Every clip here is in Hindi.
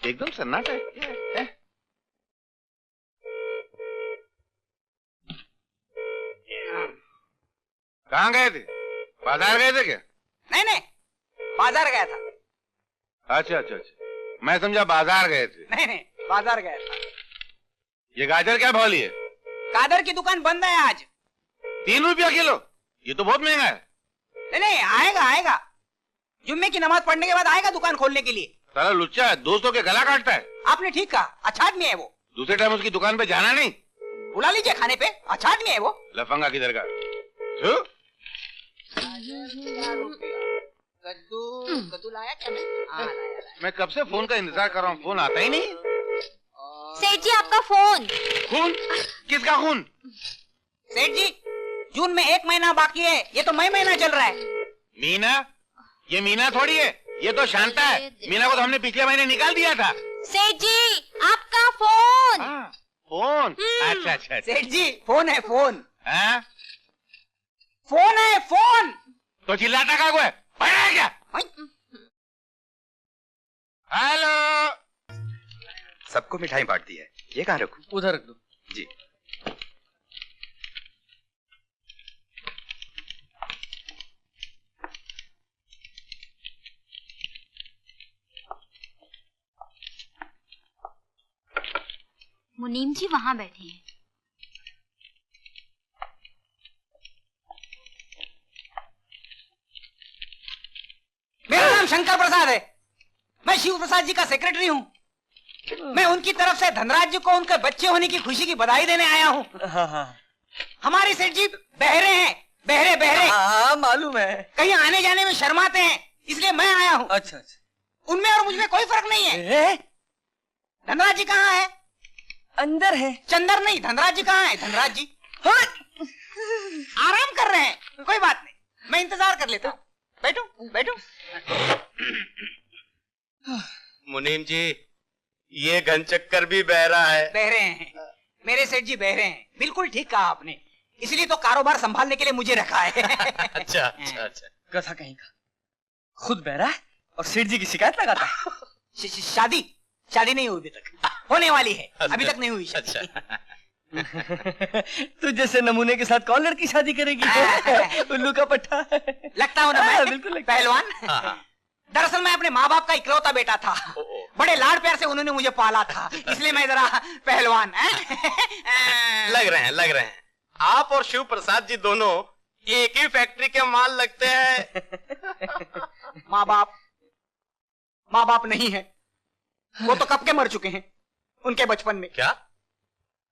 एकदम सन्नाटा है। कहाँ गए थे? बाजार गए थे क्या? नहीं नहीं, बाजार गया था। अच्छा अच्छा अच्छा, मैं समझा बाजार गए थे। नहीं नहीं, बाजार गया था। ये गाजर क्या भाव लिए? गाजर की दुकान बंद है आज। 3 रुपया किलो? ये तो बहुत महंगा है। नहीं नहीं, आएगा आएगा, जुम्मे की नमाज पढ़ने के बाद आएगा दुकान खोलने के लिए। साला लुच्चा है, दोस्तों के गला काटता है। आपने ठीक कहा, अच्छा आदमी है वो। दूसरे टाइम उसकी दुकान पे जाना नहीं। बुला लीजिए खाने पे, अच्छा आदमी है वो। लफंगा किधर का? कद्दू लाया क्या? मैं कब से फोन का इंतजार कर रहा हूँ, फोन आता ही नहीं। सेठ जी आपका फोन। खून? किसका खून? सेठ जी, जून में 1 महीना बाकी है, ये तो मई महीना चल रहा है। मीना? ये मीना थोड़ी है, ये तो शांता है। मीना को तो हमने पिछले महीने निकाल दिया था। सेठ जी आपका फोन। फोन? अच्छा अच्छा। सेठ जी फोन है, फोन। हाँ? फोन है, फोन। तो चिल्लाता का है? पढ़ा है क्या? हेलो। सबको मिठाई बांट दी है, ये कहाँ रखूं? उधर रख दो जी। मुनीम जी वहाँ बैठे हैं। मेरा नाम शंकर प्रसाद है, मैं शिव प्रसाद जी का सेक्रेटरी हूँ। मैं उनकी तरफ से धनराज जी को उनके बच्चे होने की खुशी की बधाई देने आया हूँ। हाँ। हमारे सेठ जी बहरे हैं, बहरे बहरे। हाँ मालूम है। कहीं आने जाने में शर्माते हैं, इसलिए मैं आया हूँ। अच्छा अच्छा। उनमें और मुझमें कोई फर्क नहीं है। धनराज जी कहाँ है? अंदर है। चंदर नहीं, धनराज जी कहाँ है? धनराज जी आराम कर रहे हैं, कोई बात नहीं, मैं इंतजार कर लेता हूँ। बैठो बैठो। मुनीम जी, ये घनचक्कर भी बहरा है। बहरे हैं, मेरे सेठ जी बहरे हैं। बिल्कुल ठीक कहा आपने, इसलिए तो कारोबार संभालने के लिए मुझे रखा है। अच्छा अच्छा अच्छा। कथा कहीं का, खुद बहरा है और सेठ जी की शिकायत लगाता है। शादी नहीं हुई अभी तक, होने वाली है, अभी तक नहीं हुई शादी। अच्छा। तू जैसे नमूने के साथ कौन लड़की शादी करेगी? उल्लू का पट्टा। लगता हूँ ना मैं? बिल्कुल लगता है। पहलवान। दरअसल मैं अपने माँ बाप का इकलौता बेटा था, बड़े लाड प्यार से उन्होंने मुझे पाला था, इसलिए मैं जरा पहलवान। लग रहे हैं आप और शिव प्रसाद जी दोनों एक ही फैक्ट्री के माल लगते हैं। माँ बाप नहीं है, वो तो कब के मर चुके हैं, उनके बचपन में। क्या?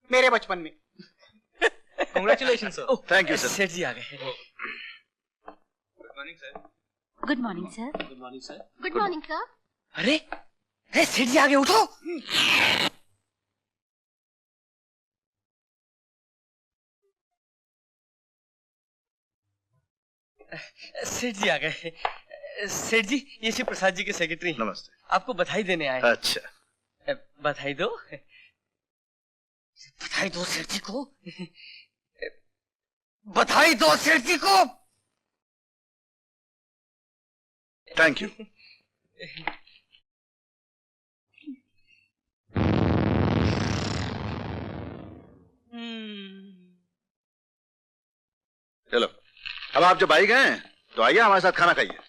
मेरे बचपन में। Congratulation sir. Thank you sir. सेठ जी आ गए। Good morning sir. Good morning sir. Good morning sir. Good morning sir. अरे सेठ जी आ गए, उठो। सेठ जी आ गए। सेठ जी, ये शिव प्रसाद जी के सेक्रेटरी हैं। नमस्ते। आपको बधाई देने आए। अच्छा। बधाई दो। बधाई दो सेठ जी को। बधाई दो सेठ जी को। Thank you. चलो, अब आप जब आई गए तो आइए हमारे साथ खाना खाइए।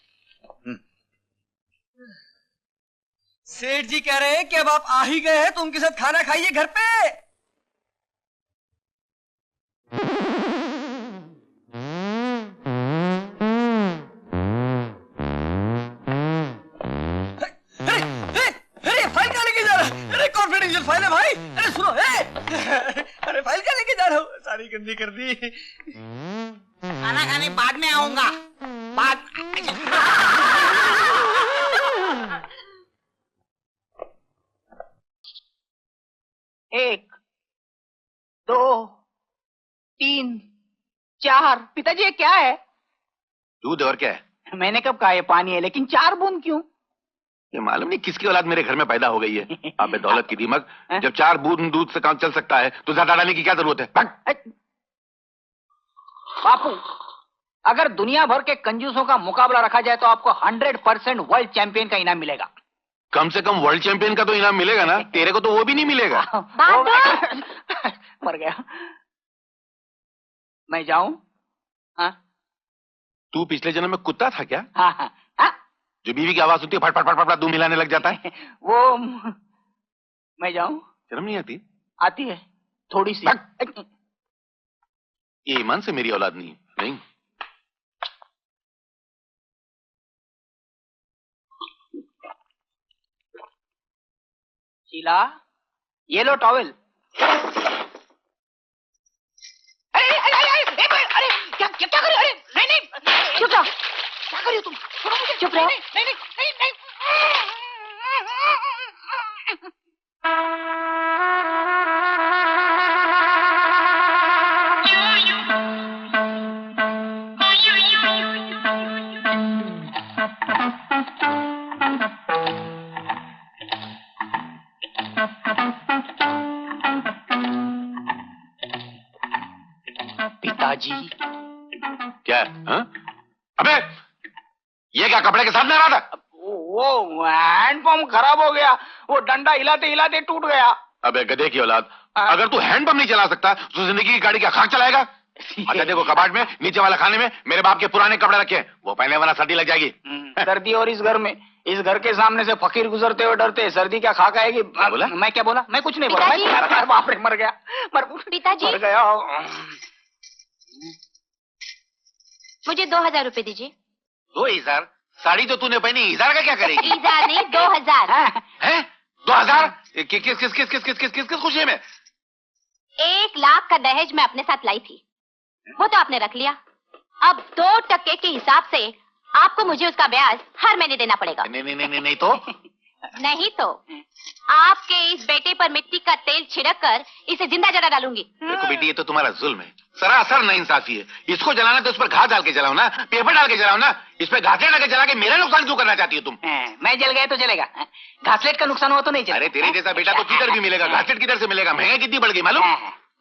सेठ जी कह रहे हैं कि अब आप आ ही गए हैं तो उनके साथ खाना खाइए घर पे। अरे फाइल कहाँ लेके जा रहा है? अरे कॉन्फिडेंशियल फाइल है भाई। अरे सुनो, अरे फाइल कहाँ लेके जा रहा हूँ? सारी गंदी कर दी। खाना खाने बाद में आऊंगा, बाद। 1 2 3 4। पिताजी ये क्या है? दूध और क्या है? मैंने कब कहा ये पानी है, लेकिन 4 बूंद क्यों? ये मालूम नहीं किसकी औलाद मेरे घर में पैदा हो गई है। अबे दौलत की दीमक, जब 4 बूंद दूध से काम चल सकता है तो ज्यादा डालने की क्या जरूरत है? बापू, अगर दुनिया भर के कंजूसों का मुकाबला रखा जाए तो आपको 100% वर्ल्ड चैंपियन का इनाम मिलेगा। कम से कम वर्ल्ड चैंपियन का तो इनाम मिलेगा ना, तेरे को तो वो भी नहीं मिलेगा। मर गया। मैं जाऊं? हाँ तू पिछले जन्म में कुत्ता था क्या? हाँ हाँ हाँ। जो बीवी की आवाज होती है फट फट फट फट दूध मिलाने लग जाता है। वो मैं जाऊं? शर्म नहीं आती? आती है थोड़ी सी। ये ईमान से मेरी औलाद नहीं। नहीं शीला, ये लो टॉवेल। अरे अरे अरे अरे अरे क्या क्या कर रहे हो? अरे नहीं नहीं चुप रहो। क्या कर रही हो तुम? सुनो मुझे। चुप रहो। नहीं नहीं नहीं नहीं। पिताजी। क्या? हाँ? अबे ये क्या कपड़े के साथ में रहा था? वो हैंडपंप खराब हो गया, वो डंडा हिलाते हिलाते टूट गया। अबे गधे की औलाद, अगर तू हैंडपंप नहीं चला सकता तो जिंदगी की गाड़ी क्या खाक चलाएगा? अच्छा देखो कबाड़ में नीचे वाला खाने में मेरे बाप के पुराने कपड़े रखे हैं, वो पहने वरना सर्दी लग जाएगी। सर्दी और इस घर में, इस घर के सामने से फकीर गुजरते हुए डरते हैं, सर्दी क्या खाक आएगी? बोला? मैं क्या बोला? मैं कुछ नहीं बोला। मैं बाप रे मर गया। पिताजी मर गया। मुझे 2000 रुपए दीजिए। 2000? साड़ी तो तूने पहनी, 1000 का क्या करेगी? 1000 नहीं 2000। हैं? 2000? किस किस किस किस किस किस किस किस खुशी में? 1 लाख का दहेज मैं अपने साथ लाई थी, वो तो आपने रख लिया। अब 2% के हिसाब से आपको मुझे उसका ब्याज हर महीने देना पड़ेगा। नहीं नहीं नहीं नहीं तो? नहीं तो आपके इस बेटे पर मिट्टी का तेल छिड़क कर इसे जिंदा जला डालूंगी। देखो बेटी, ये तो तुम्हारा जुल्म है, सरासर नाइंसाफी है। इसको जलाना तो इस पर घास डाल के जलाओ ना, पेपर डाल के जलाओ ना, इस पे घासलेट डाल के जला के मेरा नुकसान क्यों करना चाहती हो तुम? मैं जल गया तो जलेगा, घासलेट का नुकसान हुआ तो नहीं चलेगा। अरे तेरे जैसा बेटा तो किधर भी मिलेगा, घासलेट किधर से मिलेगा? महंगाई कितनी बढ़ गई मालूम?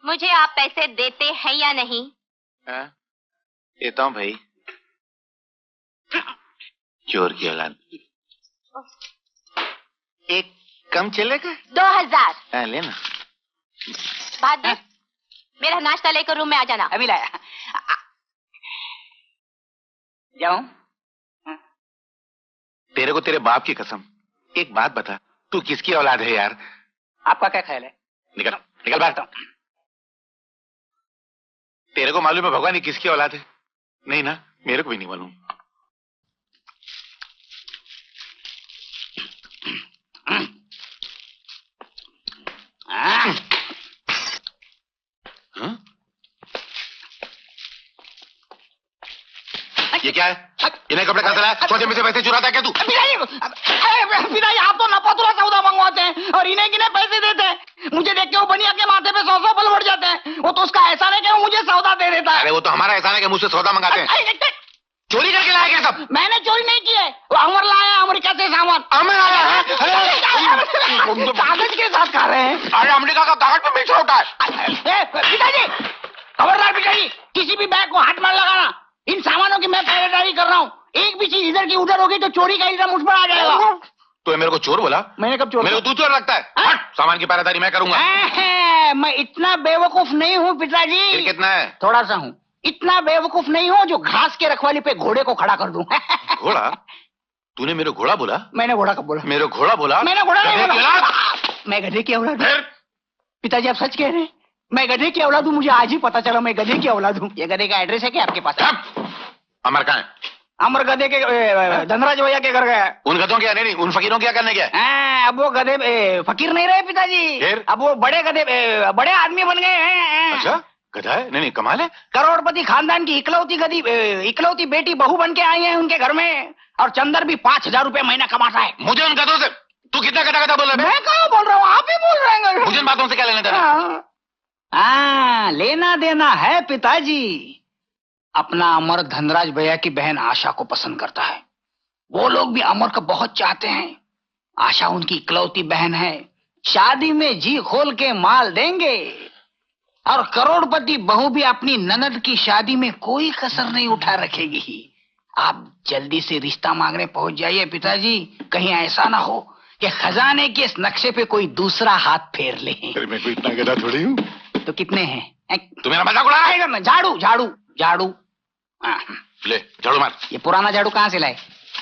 मुझे आप पैसे देते हैं या नहीं? देता हूँ भाई। चोर की औलाद। एक कम चलेगा? 2000। लेना। बहादुर, मेरा नाश्ता लेकर रूम में आ जाना। अभी लाया। जाऊं? तेरे को तेरे बाप की कसम, एक बात बता, तू किसकी औलाद है यार? आपका क्या ख्याल है? निकल निकल बाहर। तेरे को मालूम है भगवान ये किसकी औलाद है? नहीं ना, मेरे को भी नहीं मालूम। ये क्या है? इन्हें कपड़े कहाँ से लाया? छोटे में से पैसे चुराता है क्या तू? पिताजी आप तो नपातुला सौदा मंगवाते हैं और इन्हें किन्हें पैसे देते हैं। मुझे देख के वो बनिया के माथे पे 100 पल बढ़ जाते हैं। वो तो उसका एहसान है कि वो मुझे सौदा दे देता है। अरे वो तो हमारा एहसान है कि मुझसे सौदा मंगाते हैं। चोरी करके लाया क्या सब? मैंने चोरी नहीं की है, वो अमर लाया अमेरिका से सामान। अमर आया है? कागज के साथ खा रहे हैं। अरे अमेरिका का कागज पे बेच होता है। पिताजी खबरदार पिताजी, किसी भी बैग को हाथ मत लगाना। इन सामानों की मैं पहरेदारी कर रहा हूँ, एक भी चीज इधर की उधर होगी तो चोरी का इल्जाम मुझ पर आ जाएगा। तो मेरे को चोर बोला? मैंने कब चोर? मेरे को तू चोर लगता है। हट, सामान की पहरेदारी मैं करूंगा। मैं इतना बेवकूफ नहीं हूँ पिताजी। फिर कितना है? थोड़ा सा हूँ। इतना बेवकूफ नहीं हूँ जो घास के रखवाली पे घोड़े को खड़ा कर दूं। घोड़ा? तूने मेरे घोड़ा बोला? मैंने घोड़ा कब बोला? मेरे घोड़ा बोला? मैंने घोड़ा नहीं गधे की बोला। औलाद। मैं गधे की औलाद हूँ। पिताजी आप सच कह रहे हैं? मैं गधे की औलाद हूँ? मुझे आज ही पता चला मैं गधे की औलाद हूँ। ये गधे का एड्रेस है क्या आपके पास? अमर कहाँ है? अमर गधे के धनराज भैया के घर गया। उन गधों क्या? नहीं उन फकीरों क्या करने गया? अब वो गधे फकीर नहीं रहे पिताजी। फिर? अब वो बड़े गधे बड़े आदमी बन गए हैं। अच्छा गधा है? नहीं कमाल है। करोड़पति खानदान की इकलौती बेटी बहू बन के आई है उनके घर में, और चंदर भी 5000 रुपए महीना कमाता है। मुझे उन गधों से तू कितना गधा गधा बोल रहा है? मैं कहाँ बोल रहा हूँ, आप ही बोल रहे हैं। मुझे इन बातों से क्या लेना देना? लेना देना है पिताजी। अपना अमर धनराज भैया की बहन आशा को पसंद करता है। वो लोग भी अमर को बहुत चाहते हैं। आशा उनकी इकलौती बहन है। शादी में जी खोल के माल देंगे, और करोड़पति बहू भी अपनी ननद की शादी में कोई कसर नहीं उठा रखेगी। आप जल्दी से रिश्ता मांगने पहुंच जाइए पिताजी, कहीं ऐसा ना हो कि खजाने के इस नक्शे पे कोई दूसरा हाथ फेर ले। अरे मैं कोई इतना गधा थोड़ी हूँ। तो कितने हैं? तू मेरा मजाक उड़ा रहा है? ना झाड़ू झाड़ू झाड़ू। हाँ, ले झाड़ू मार। ये पुराना झाड़ू कहाँ से लाए?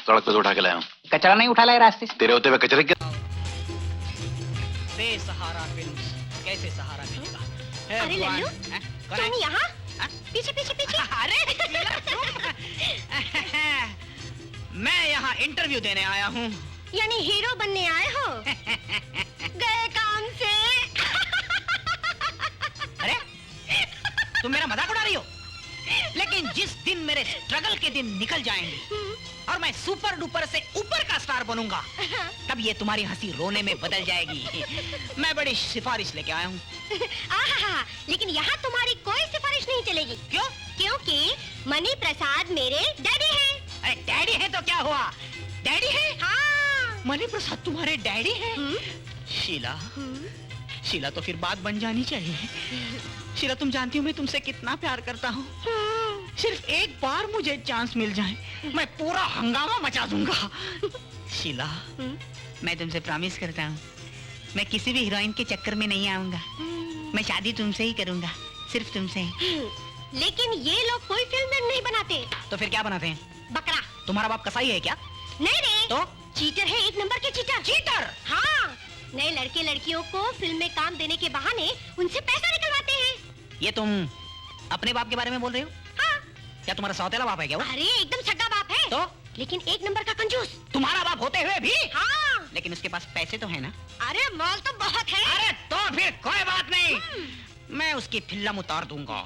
सड़क पे से उठा के लाया हूँ। कचरा नहीं उठा लाए रास्ते से? तेरे होते हुए कचरे के। बेसहारा फिल्म्स कैसे सहारा मिलेगा? अरे लल्लू, तुम यहाँ? पीछे पीछे पीछे। मैं यहाँ इंटरव्यू देने आया हूँ। यानी हीरो बनने आए हो? गए काम से। अरे तुम मेरा मजाक उड़ा रही हो? लेकिन जिस दिन मेरे स्ट्रगल के दिन निकल जाएंगे और मैं सुपर डुपर से ऊपर का स्टार बनूंगा, तब ये तुम्हारी हंसी रोने में बदल जाएगी। मैं बड़ी सिफारिश लेके आया हूँ। लेकिन यहाँ तुम्हारी कोई सिफारिश नहीं चलेगी। क्यों? क्योंकि मणि प्रसाद मेरे डैडी हैं। अरे डैडी है तो क्या हुआ? डैडी है? हाँ। मणि प्रसाद तुम्हारे डैडी है? शीला, शीला तो फिर बात बन जानी चाहिए। शीला, तुम जानती हो मैं तुमसे कितना प्यार करता हूँ। सिर्फ एक बार मुझे चांस मिल जाए, मैं पूरा हंगामा मचा दूंगा। शीला, मैं तुमसे प्रॉमिस करता हूँ, मैं किसी भी हीरोइन के चक्कर में नहीं आऊंगा। मैं शादी तुमसे ही करूंगा, सिर्फ तुमसे। लेकिन ये लोग कोई फिल्म नहीं बनाते। तो फिर क्या बनाते हैं? बकरा। तुम्हारा बाप कसाई है क्या? नहीं रे, तो चीटर है, एक नंबर के चीटर। चीटर? हाँ, नए लड़के लड़कियों को फिल्म में काम देने के बहाने उनसे पैसा निकलवाते हैं। ये तुम अपने बाप के बारे में बोल रहे हो? हाँ। क्या तुम्हारा सौतेला बाप है क्या वो? अरे एकदम सगा बाप है। तो लेकिन एक नंबर का कंजूस। तुम्हारा बाप होते हुए भी? हाँ। लेकिन उसके पास पैसे तो है ना? अरे माल तो बहुत है। अरे तो फिर कोई बात नहीं, मैं उसकी फिल्म उतार दूंगा।